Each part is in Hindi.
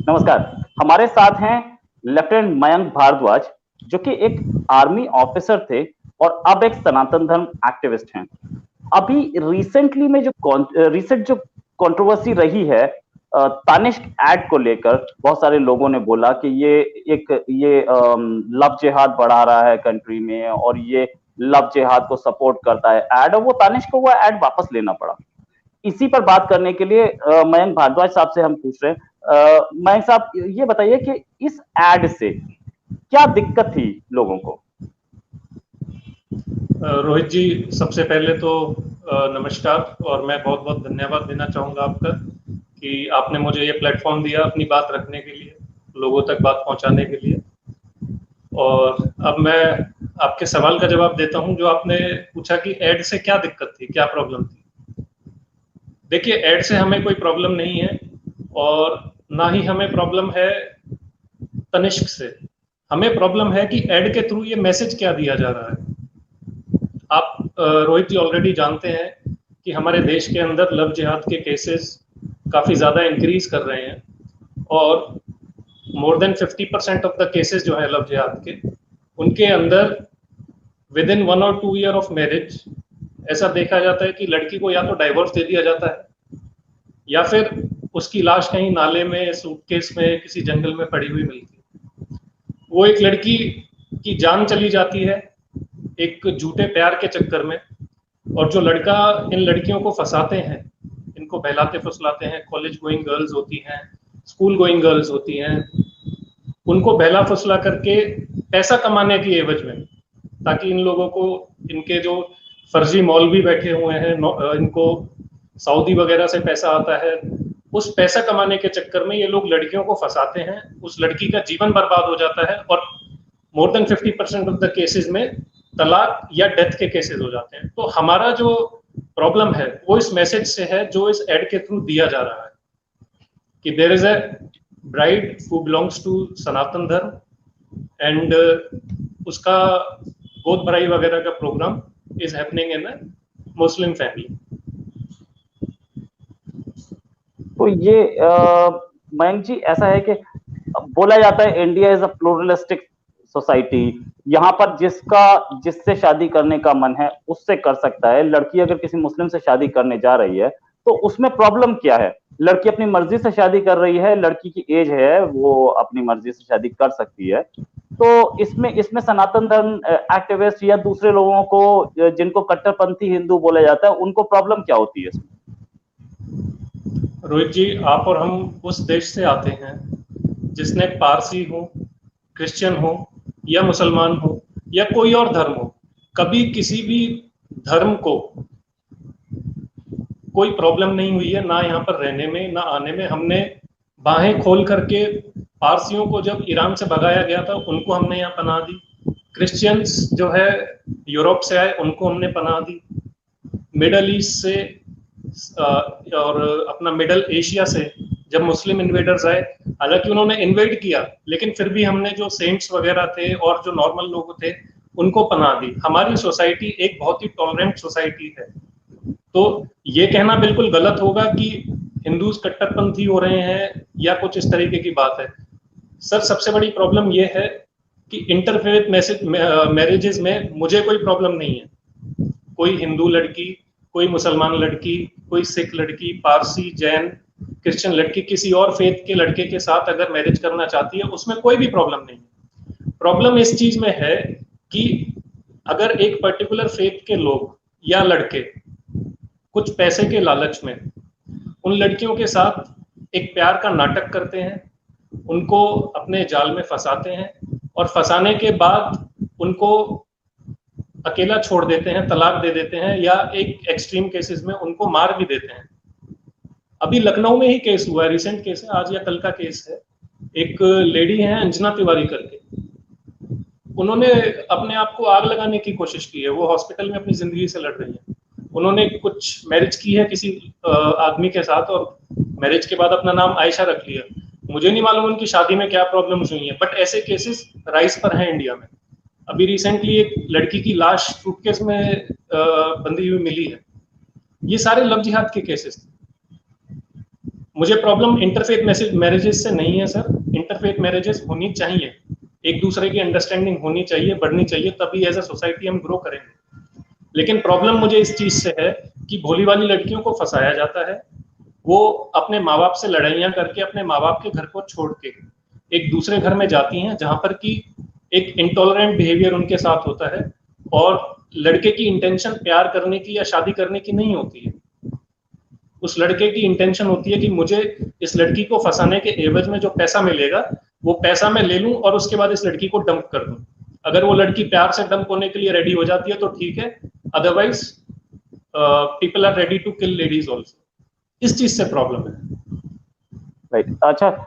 नमस्कार। हमारे साथ हैं लेफ्टिनेंट मयंक भारद्वाज, जो कि एक आर्मी ऑफिसर थे और अब एक सनातन धर्म एक्टिविस्ट हैं। अभी रिसेंटली में जो कंट्रोवर्सी रही है तानिष्क ऐड को लेकर, बहुत सारे लोगों ने बोला कि ये लव जिहाद बढ़ा रहा है कंट्री में और ये लव जिहाद को सपोर्ट करता है ऐड, और वो तानिष्क को वो ऐड वापस लेना पड़ा। इसी पर बात करने के लिए मयंक भारद्वाज साहब से हम पूछ रहे हैं। मयंक साहब, ये बताइए कि इस एड से क्या दिक्कत थी लोगों को? रोहित जी, सबसे पहले तो नमस्कार, और मैं बहुत बहुत धन्यवाद देना चाहूँगा आपका कि आपने मुझे ये प्लेटफॉर्म दिया अपनी बात रखने के लिए, लोगों तक बात पहुँचाने के लिए। और अब मैं आपके सवाल का जवाब देता हूँ जो आपने पूछा कि ऐड से क्या दिक्कत थी, क्या प्रॉब्लम थी। देखिए, ऐड से हमें कोई प्रॉब्लम नहीं है और ना ही हमें प्रॉब्लम है तनिष्क से। हमें प्रॉब्लम है कि ऐड के थ्रू ये मैसेज क्या दिया जा रहा है। आप रोहित जी ऑलरेडी जानते हैं कि हमारे देश के अंदर लव जिहाद के केसेस काफ़ी ज़्यादा इंक्रीज कर रहे हैं और more than 50% of the cases जो है लव जिहाद के, उनके अंदर विद इन 1 और 2 ईयर ऑफ मैरिज ऐसा देखा जाता है कि लड़की को या तो डाइवोर्स दे दिया जाता है या फिर उसकी लाश कहीं नाले में, सूटकेस में, किसी जंगल में पड़ी हुई मिलती है। वो एक लड़की की जान चली जाती है एक झूठे प्यार के चक्कर में, और जो लड़का इन लड़कियों को फंसाते हैं, इनको बहलाते फुसलाते हैं, कॉलेज गोइंग गर्ल्स होती हैं, स्कूल गोइंग गर्ल्स होती हैं, उनको बहला फुसला करके पैसा कमाने की एवज में, ताकि इन लोगों को, इनके जो फर्जी मौलवी बैठे हुए हैं, इनको सऊदी वगैरह से पैसा आता है, उस पैसा कमाने के चक्कर में ये लोग लड़कियों को फंसाते हैं, उस लड़की का जीवन बर्बाद हो जाता है और more than 50% of the cases में तलाक या डेथ के केसेस हो जाते हैं। तो हमारा जो प्रॉब्लम है वो इस मैसेज से है जो इस एड के थ्रू दिया जा रहा है कि there is a bride who belongs to Sanatan Dharma and उसका गोद भराई वगैरह का program is happening in a Muslim family. तो ये मयंक जी, ऐसा है कि बोला जाता है India is a pluralistic society. यहाँ पर जिससे शादी करने का मन है उससे कर सकता है। लड़की अगर किसी मुस्लिम से शादी करने जा रही है तो उसमें प्रॉब्लम क्या है? लड़की अपनी मर्जी से शादी कर रही है, लड़की की एज है, वो अपनी मर्जी से शादी कर सकती है। तो इसमें इसमें सनातन धर्म एक्टिविस्ट या दूसरे लोगों को, जिनको कट्टरपंथी हिंदू बोला जाता है, उनको प्रॉब्लम क्या होती है इसमें? रोहित जी, आप और हम उस देश से आते हैं जिसने पारसी हो, क्रिश्चियन हो या मुसलमान हो या कोई और धर्म हो, कभी किसी भी धर्म को कोई प्रॉब्लम नहीं हुई है, ना यहाँ पर रहने में ना आने में। हमने बाहें खोल करके, पारसियों को जब ईरान से भगाया गया था उनको हमने यहाँ पनाह दी, क्रिश्चियंस जो है यूरोप से आए उनको हमने पनाह दी, मिडल ईस्ट से और अपना मिडल एशिया से जब मुस्लिम इन्वेडर्स आए, हालांकि उन्होंने इन्वेड किया लेकिन फिर भी हमने जो सेंट्स वगैरह थे और जो नॉर्मल लोग थे उनको पनाह दी। हमारी सोसाइटी एक बहुत ही टॉलरेंट सोसाइटी है। तो ये कहना बिल्कुल गलत होगा कि हिंदूज कट्टरपंथी हो रहे हैं या कुछ इस तरीके की बात है। सर, सबसे बड़ी प्रॉब्लम ये है कि इंटरफेथ मैरिजेस में मुझे कोई प्रॉब्लम नहीं है। कोई हिंदू लड़की, कोई मुसलमान लड़की, कोई सिख लड़की, पारसी, जैन, क्रिश्चियन लड़की किसी और फेथ के लड़के के साथ अगर मैरिज करना चाहती है, उसमें कोई भी प्रॉब्लम नहीं है। प्रॉब्लम इस चीज में है कि अगर एक पर्टिकुलर फेथ के लोग या लड़के कुछ पैसे के लालच में उन लड़कियों के साथ एक प्यार का नाटक करते हैं, उनको अपने जाल में फंसाते हैं और फंसाने के बाद उनको अकेला छोड़ देते हैं, तलाक दे देते हैं या एक एक्सट्रीम केसेस में उनको मार भी देते हैं। अभी लखनऊ में ही केस हुआ है, रिसेंट केस है, आज या कल का केस है। एक लेडी है अंजना तिवारी करके, उन्होंने अपने आप को आग लगाने की कोशिश की है। वो हॉस्पिटल में अपनी जिंदगी से लड़ रही है। उन्होंने कुछ मैरिज की है किसी आदमी के साथ और मैरिज के बाद अपना नाम आयशा रख लिया। मुझे नहीं मालूम उनकी शादी में क्या प्रॉब्लम्स हुई है, बट ऐसे केसेस राइज पर हैं इंडिया में। अभी रिसेंटली एक लड़की की लाश सूटकेस में बंधी हुई मिली है। ये सारे लव जिहाद के केसेस थे। मुझे प्रॉब्लम इंटरफेथ मैरिजेस से नहीं है सर। इंटरफेथ मैरिजेस होनी चाहिए, एक दूसरे की अंडरस्टैंडिंग होनी चाहिए, बढ़नी चाहिए, तभी एज अ सोसाइटी हम ग्रो करेंगे। लेकिन प्रॉब्लम मुझे इस चीज से है कि भोली वाली लड़कियों को फंसाया जाता है, वो अपने माँ बाप से लड़ाइयाँ करके अपने माँ बाप के घर को छोड़ के एक दूसरे घर में जाती हैं, जहां पर कि एक इंटॉलरेंट बिहेवियर उनके साथ होता है, और लड़के की इंटेंशन प्यार करने की या शादी करने की नहीं होती है। उस लड़के की इंटेंशन होती है कि मुझे इस लड़की को फंसाने के एवज में जो पैसा मिलेगा वो पैसा मैं ले लूं और उसके बाद इस लड़की को डंप कर दूं। अगर वो लड़की प्यार से डंप होने के लिए रेडी हो जाती है तो ठीक है, otherwise people are ready to kill ladies also. इस चीज से प्रॉब्लम है। राइट, अच्छा,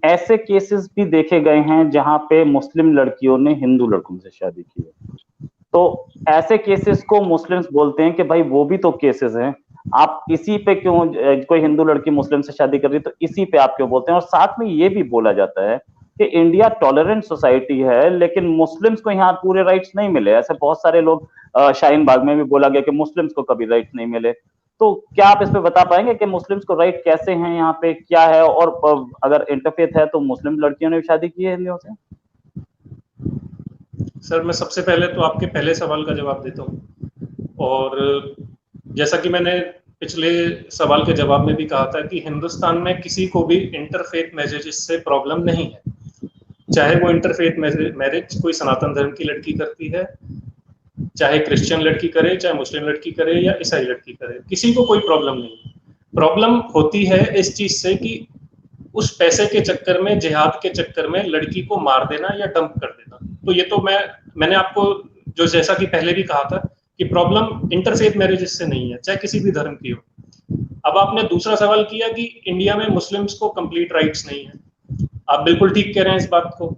ऐसे केसेस भी देखे गए हैं जहां पे मुस्लिम लड़कियों ने हिंदू लड़कों से शादी की है, तो ऐसे केसेस को मुस्लिम्स बोलते हैं कि भाई वो भी तो केसेस हैं, आप इसी पे क्यों, कोई हिंदू लड़की मुस्लिम से शादी कर रही है तो इसी पे आप क्यों बोलते हैं। और साथ में ये भी बोला जाता है कि इंडिया टॉलरेंट सोसाइटी है, लेकिन मुस्लिम्स को यहाँ पूरे राइट्स नहीं मिले। ऐसे बहुत सारे लोग, शाहीन बाग में भी बोला गया कि मुस्लिम्स को कभी राइट्स नहीं मिले। तो क्या आप इस पे बता पाएंगे कि मुस्लिम्स को राइट कैसे हैं यहाँ पे, क्या है, और अगर इंटरफेथ है तो मुस्लिम लड़कियों ने भी शादी की है हिंदुओं से? सर मैं सबसे पहले तो आपके पहले सवाल का जवाब देता हूँ, और जैसा कि मैंने पिछले सवाल के जवाब में भी कहा था कि हिंदुस्तान में किसी को भी इंटरफेथ मैरिजेस से प्रॉब्लम नहीं है, चाहे वो इंटरफेथ मैरिज कोई सनातन धर्म की लड़की करती है, चाहे क्रिश्चियन लड़की करे, चाहे मुस्लिम लड़की करे या ईसाई लड़की करे, किसी को कोई प्रॉब्लम नहीं है। प्रॉब्लम होती है इस चीज से कि उस पैसे के चक्कर में, जिहाद के चक्कर में लड़की को मार देना या डंप कर देना। तो ये तो मैंने आपको जो जैसा कि पहले भी कहा था कि प्रॉब्लम इंटरफेथ मैरिजेस से नहीं है, चाहे किसी भी धर्म की हो। अब आपने दूसरा सवाल किया कि इंडिया में मुस्लिम्स को कंप्लीट राइट्स नहीं है। आप बिल्कुल ठीक कह रहे हैं इस बात को,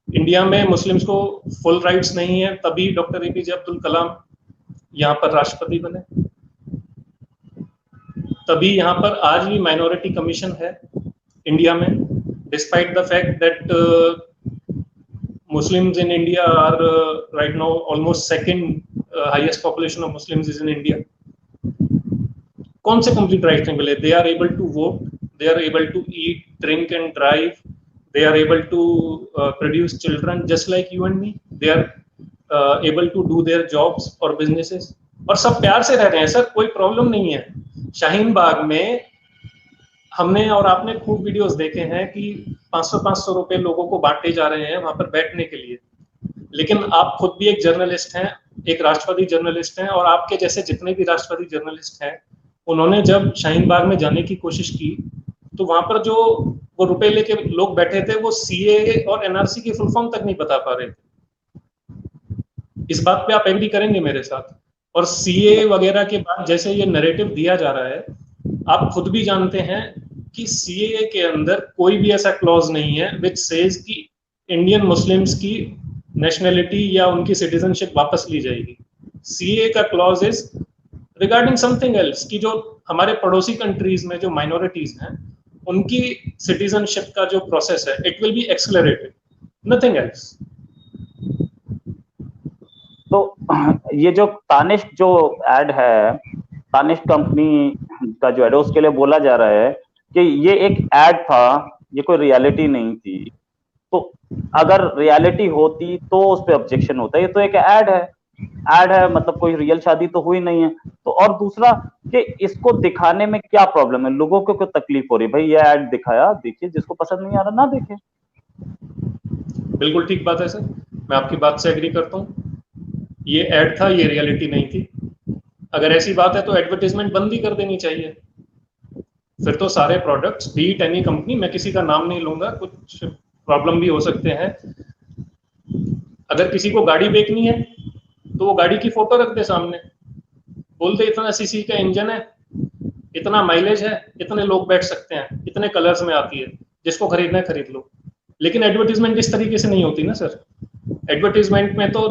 इंडिया में मुस्लिम्स को फुल राइट्स नहीं है, तभी डॉक्टर एपीजे अब्दुल कलाम यहाँ पर राष्ट्रपति बने, तभी यहाँ पर आज भी माइनॉरिटी कमीशन है इंडिया में, despite the fact that Muslims in India are right now almost second highest population of Muslims is in India. कौन से complete rights नहीं मिले? They are able to vote, they are able to eat, drink and drive, they are able to produce children just like you and me. They are able to do their jobs or businesses, और सब प्यार से रह रहे हैं सर, कोई प्रॉब्लम नहीं है। शाहीन बाग में हमने और आपने खूब वीडियोस देखे हैं कि 500-500 रुपए लोगों को बांटे जा रहे हैं वहां पर बैठने के लिए। लेकिन आप खुद भी एक जर्नलिस्ट हैं, एक राष्ट्रवादी जर्नलिस्ट हैं, और आपके जैसे जितने भी राष्ट्रवादी जर्नलिस्ट हैं, उन्होंने जब शाहीन बाग में जाने की कोशिश की तो वहां पर जो वो रुपए लेके लोग बैठे थे वो सीएए और एनआरसी की फुल फॉर्म तक नहीं बता पा रहे थे। इस बात पे आप एग्री करेंगे मेरे साथ? और सीएए वगैरह के बाद जैसे ये नैरेटिव दिया जा रहा है, आप खुद भी जानते हैं कि सीएए के अंदर कोई भी ऐसा क्लॉज नहीं है विच सेज कि इंडियन मुस्लिम्स की नेशनलिटी या उनकी सिटीजनशिप वापस ली जाएगी। सीएए का clause is regarding something else, कि जो हमारे पड़ोसी कंट्रीज में जो माइनॉरिटीज हैं उनकी सिटीजनशिप का जो प्रोसेस है it will be accelerated, nothing else. तो ये जो तानिश जो एड है, तानिश कंपनी का जो एड है, उसके लिए बोला जा रहा है कि ये एक एड था, ये कोई रियलिटी नहीं थी। तो अगर रियलिटी होती तो उस पर ऑब्जेक्शन होता है, ये तो एक एड है, मतलब कोई रियल शादी तो हुई नहीं है। तो और दूसरा कि इसको दिखाने में क्या प्रॉब्लम है, लोगों को क्यों तकलीफ हो रही है? भाई ये एड दिखाया, देखिए, जिसको पसंद नहीं आ रहा ना देखे। बिल्कुल ठीक बात है सर, मैं आपकी बात से एग्री करता हूँ। ये एड था, ये रियलिटी नहीं थी। अगर ऐसी बात है तो एडवर्टाइजमेंट बंद ही कर देनी चाहिए, फिर तो सारे प्रोडक्ट्स, बीट एनी कंपनी, मैं किसी का नाम नहीं लूंगा, कुछ प्रॉब्लम भी हो सकते हैं। अगर किसी को गाड़ी बेचनी है तो वो गाड़ी की फोटो रख दे सामने, बोल दे इतना सीसी का इंजन है, इतना माइलेज है, इतने लोग बैठ सकते हैं, इतने कलर्स में आती है, जिसको खरीदना है खरीद लो। लेकिन एडवर्टीजमेंट इस तरीके से नहीं होती ना सर। एडवर्टीजमेंट में तो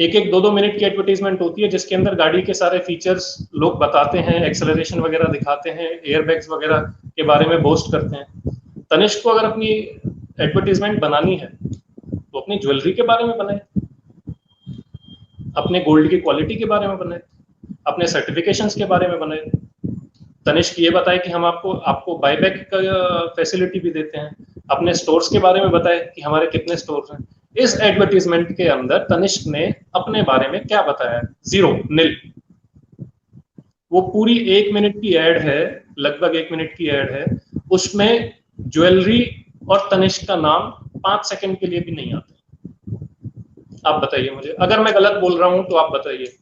1-2 मिनट की एडवर्टीजमेंट होती है जिसके अंदर गाड़ी के सारे फीचर्स लोग बताते हैं, एक्सेलरेशन वगैरह दिखाते हैं, एयरबैग्स वगैरह के बारे में बोस्ट करते हैं। तनिष्क को अगर अपनी एडवर्टीजमेंट बनानी है तो अपनी ज्वेलरी के बारे में बनाए, अपने गोल्ड की क्वालिटी के बारे में बनाए, अपने सर्टिफिकेशंस के बारे में बनाए। तनिष्क ये बताए कि हम आपको बायबैक का फैसिलिटी भी देते हैं, अपने स्टोर्स के बारे में बताए कि हमारे कितने स्टोर्स हैं। इस एडवर्टीजमेंट के अंदर तनिष्क ने अपने बारे में क्या बताया? जीरो, नील। वो पूरी 1 मिनट की एड है, लगभग 1 मिनट की एड है, उसमें ज्वेलरी और तनिष्क का नाम 5 सेकंड के लिए भी नहीं आता। आप बताइए मुझे, अगर मैं गलत बोल रहा हूं तो आप बताइए।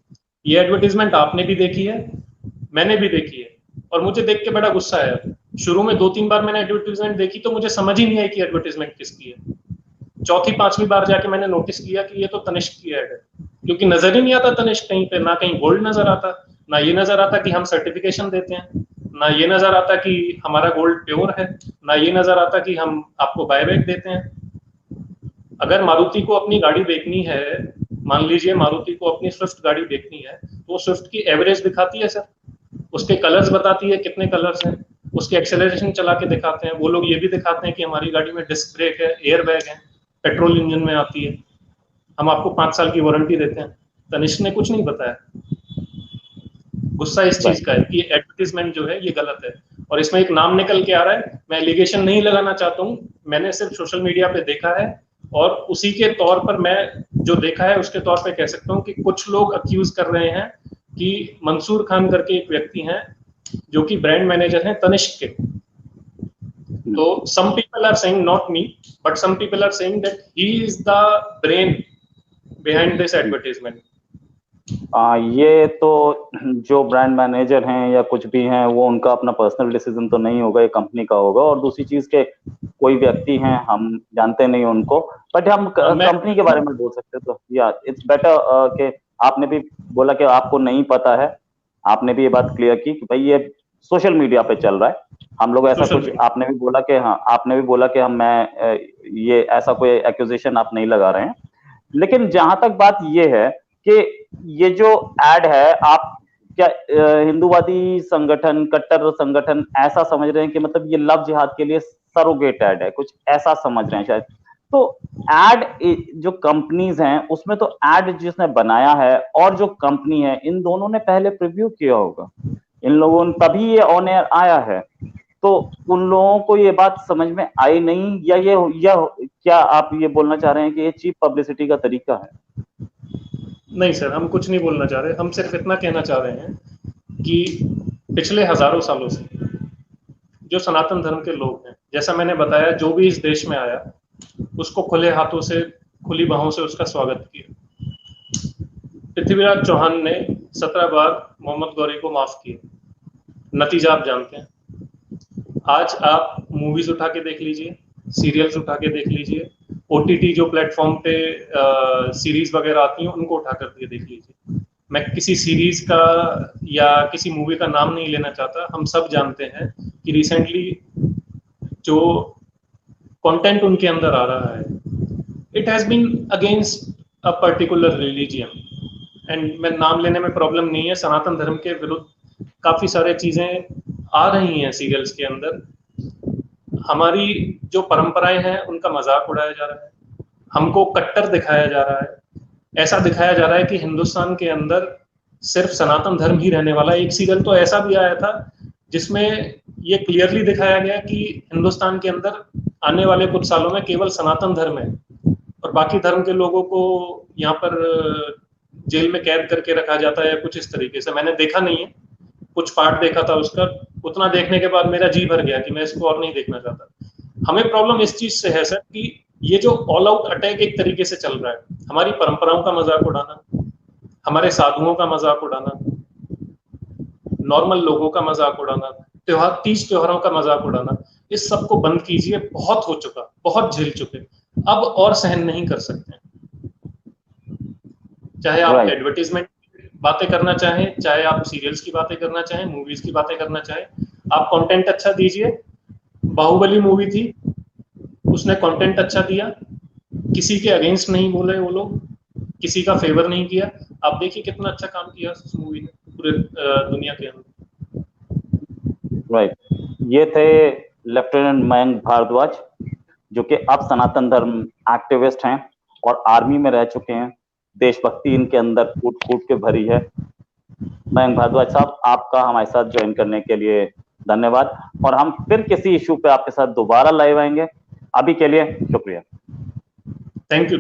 ये एडवर्टीजमेंट आपने भी देखी है, मैंने भी देखी है, और मुझे देख के बड़ा गुस्सा आया। शुरू में 2-3 बार मैंने एडवर्टीजमेंट देखी तो मुझे समझ ही नहीं आई कि एडवर्टीजमेंट किसकी है। चौथी 5वीं बार जाके मैंने नोटिस किया कि ये तो तनिष्क की एड है, क्योंकि नजर ही नहीं आता तनिष्क कहीं पे, ना कहीं गोल्ड नजर आता, ना ये नजर आता कि हम सर्टिफिकेशन देते हैं, ना ये नजर आता कि हमारा गोल्ड प्योर है, ना ये नजर आता कि हम आपको बायबैक देते हैं। अगर मारुति को अपनी गाड़ी देखनी है, मान लीजिए मारुति को अपनी स्विफ्ट गाड़ी देखनी है, तो वो स्विफ्ट की एवरेज दिखाती है सर, उसके कलर्स बताती है कितने कलर्स हैं, उसके एक्सेलरेशन चला के दिखाते हैं। वो लोग ये भी दिखाते हैं कि हमारी गाड़ी में डिस्क ब्रेक है, एयर बैग है, पेट्रोल इंजन में आती है, हम आपको 5 साल की वारंटी देते हैं। तनिष्क ने कुछ नहीं बताया। गुस्सा इस चीज का है कि एडवर्टीजमेंट जो है ये गलत है, और इसमें एक नाम निकल के आ रहा है। मैं एलिगेशन नहीं लगाना चाहता हूँ, मैंने सिर्फ सोशल मीडिया पे देखा है, और उसी के तौर पर मैं जो देखा है उसके तौर पे कह सकता हूँ कि कुछ लोग अक्यूज कर रहे हैं कि मंसूर खान करके एक व्यक्ति हैं जो कि ब्रांड मैनेजर हैं तनिष्क के। तो some people are saying, not me, but some people are saying that he is the brain behind this advertisement. ये तो जो ब्रांड मैनेजर हैं या कुछ भी हैं, वो उनका अपना पर्सनल डिसीजन तो नहीं होगा, ये कंपनी का होगा। और दूसरी चीज के कोई व्यक्ति हैं, हम जानते नहीं उनको, बट हम कंपनी के बारे में बोल सकते। तो या इट्स बेटर कि आपने भी बोला कि आपको नहीं पता है, आपने भी ये बात क्लियर की कि भाई ये सोशल मीडिया पे चल रहा है, हम लोग ऐसा कुछ, आपने भी बोला कि हाँ, आपने भी बोला कि ये ऐसा कोई एक्यूजेशन आप नहीं लगा रहे हैं। लेकिन जहां तक बात ये है कि ये जो एड है, आप क्या हिंदूवादी संगठन, कट्टर संगठन ऐसा समझ रहे हैं कि मतलब ये लव जिहाद के लिए सरोगेट एड है, कुछ ऐसा समझ रहे हैं शायद? तो एड जो कंपनीज हैं उसमें तो एड जिसने बनाया है और जो कंपनी है, इन दोनों ने पहले प्रीव्यू किया होगा, इन लोगों ने तभी ये ऑन एयर आया है। तो उन लोगों को ये बात समझ में आई नहीं, या क्या आप ये बोलना चाह रहे हैं कि ये चीप पब्लिसिटी का तरीका है? नहीं सर, हम कुछ नहीं बोलना चाह रहे, हम सिर्फ इतना कहना चाह रहे हैं कि पिछले हजारों सालों से जो सनातन धर्म के लोग हैं, जैसा मैंने बताया, जो भी इस देश में आया उसको खुले हाथों से, खुली बाहों से उसका स्वागत किया। पृथ्वीराज चौहान ने 17 बार मोहम्मद गौरी को माफ किया, नतीजा आप जानते हैं। आज आप मूवीज उठा के देख लीजिए, सीरियल्स उठा के देख लीजिए, ओटीटी जो प्लेटफॉर्म पे सीरीज वगैरह आती हैं उनको उठा करके देख लीजिए। मैं किसी सीरीज का या किसी मूवी का नाम नहीं लेना चाहता, हम सब जानते हैं कि रिसेंटली जो कंटेंट उनके अंदर आ रहा है, it has been against a particular religion, and मैं नाम लेने में प्रॉब्लम नहीं है, सनातन धर्म के विरुद्ध काफी सारे चीजें आ रही हैं सीरियल्स के अंदर। हमारी जो परंपराएं हैं उनका मजाक उड़ाया जा रहा है, हमको कट्टर दिखाया जा रहा है, ऐसा दिखाया जा रहा है कि हिंदुस्तान के अंदर सिर्फ सनातन धर्म ही रहने वाला है। एक सीरियल तो ऐसा भी आया था जिसमें ये क्लियरली दिखाया गया कि हिंदुस्तान के अंदर आने वाले कुछ सालों में केवल सनातन धर्म है और बाकी धर्म के लोगों को यहाँ पर जेल में कैद करके रखा जाता है, कुछ इस तरीके से। मैंने देखा नहीं है, कुछ पार्ट देखा था उसका, उतना देखने के बाद मेरा जी भर गया कि मैं इसको और नहीं देखना चाहता। हमें प्रॉब्लम इस चीज से है सर कि ये जो ऑल आउट अटैक एक तरीके से चल रहा है, हमारी परंपराओं का मजाक उड़ाना, हमारे साधुओं का मजाक उड़ाना, नॉर्मल लोगों का मजाक उड़ाना, त्योहार, तीज त्योहारों का मजाक उड़ाना, इस सब को बंद कीजिए। बहुत हो चुका, बहुत झेल चुके, अब और सहन नहीं कर सकते। चाहे आप एडवर्टीजमेंट बातें करना चाहें, चाहे आप सीरियल्स की बातें करना चाहें, मूवीज की बातें करना चाहें, आप कंटेंट अच्छा दीजिए। बाहुबली मूवी थी, उसने कंटेंट अच्छा दिया, किसी के अगेंस्ट नहीं बोले वो लोग, किसी का फेवर नहीं किया। आप देखिए कितना अच्छा काम किया उस मूवी ने पूरे दुनिया के अंदर। राइट, ये थे लेफ्टिनेंट मयंक भारद्वाज, जो कि अब सनातन धर्म एक्टिविस्ट हैं और आर्मी में रह चुके हैं। देशभक्ति इनके अंदर कूट कूट के भरी है। मयंक भारद्वाज साहब, आपका हमारे साथ ज्वाइन करने के लिए धन्यवाद, और हम फिर किसी इशू पे आपके साथ दोबारा लाइव आएंगे। अभी के लिए शुक्रिया। Thank you.